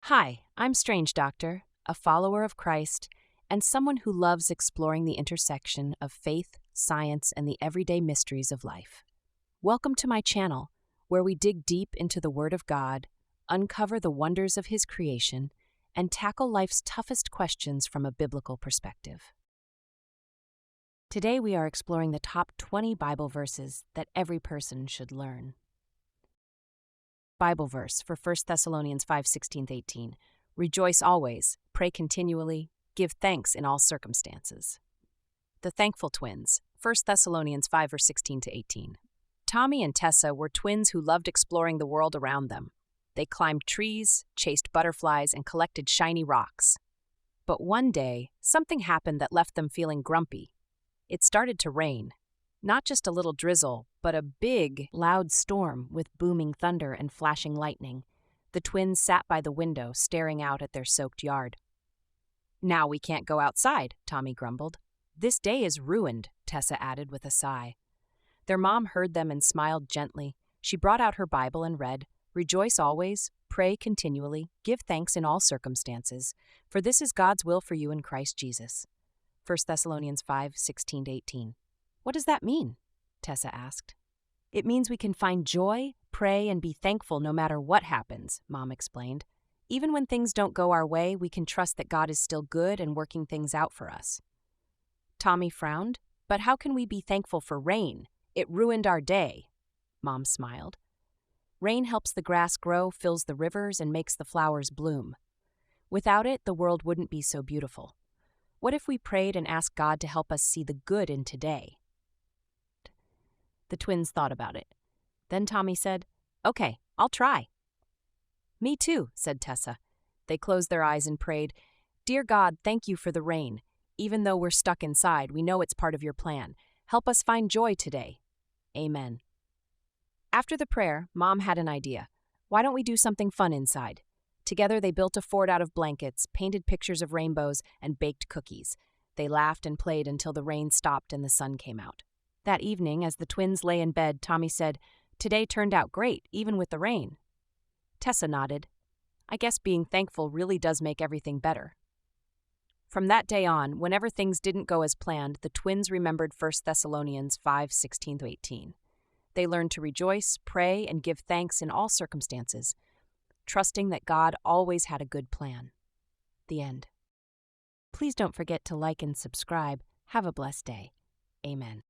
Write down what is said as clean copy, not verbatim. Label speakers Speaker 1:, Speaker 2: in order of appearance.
Speaker 1: Hi, I'm StrangeDr, a follower of Christ, and someone who loves exploring the intersection of faith, science, and the everyday mysteries of life. Welcome to my channel, where we dig deep into the Word of God, uncover the wonders of His creation, and tackle life's toughest questions from a biblical perspective. Today we are exploring the top 20 Bible verses that every person should learn. Bible verse for 1 Thessalonians 5:16-18. Rejoice always, pray continually, give thanks in all circumstances. The Thankful Twins, 1 Thessalonians 5:16-18. Tommy and Tessa were twins who loved exploring the world around them. They climbed trees, chased butterflies, and collected shiny rocks. But one day, something happened that left them feeling grumpy. It started to rain. Not just a little drizzle, but a big, loud storm with booming thunder and flashing lightning. The twins sat by the window, staring out at their soaked yard. "Now we can't go outside," Tommy grumbled. "This day is ruined," Tessa added with a sigh. Their mom heard them and smiled gently. She brought out her Bible and read, "Rejoice always, pray continually, give thanks in all circumstances, for this is God's will for you in Christ Jesus." 1 Thessalonians 5:16-18. "What does that mean?" Tessa asked. "It means we can find joy, pray, and be thankful no matter what happens," Mom explained. "Even when things don't go our way, we can trust that God is still good and working things out for us." Tommy frowned. "But how can we be thankful for rain? It ruined our day." Mom smiled. "Rain helps the grass grow, fills the rivers, and makes the flowers bloom. Without it, the world wouldn't be so beautiful. What if we prayed and asked God to help us see the good in today?" The twins thought about it. Then Tommy said, "Okay, I'll try." "Me too," said Tessa. They closed their eyes and prayed, "Dear God, thank you for the rain. Even though we're stuck inside, we know it's part of your plan. Help us find joy today. Amen." After the prayer, Mom had an idea. "Why don't we do something fun inside?" Together they built a fort out of blankets, painted pictures of rainbows, and baked cookies. They laughed and played until the rain stopped and the sun came out. That evening, as the twins lay in bed, Tommy said, "Today turned out great, even with the rain." Tessa nodded. "I guess being thankful really does make everything better." From that day on, whenever things didn't go as planned, the twins remembered 1 Thessalonians 5:16-18. They learned to rejoice, pray, and give thanks in all circumstances, trusting that God always had a good plan. The end. Please don't forget to like and subscribe. Have a blessed day. Amen.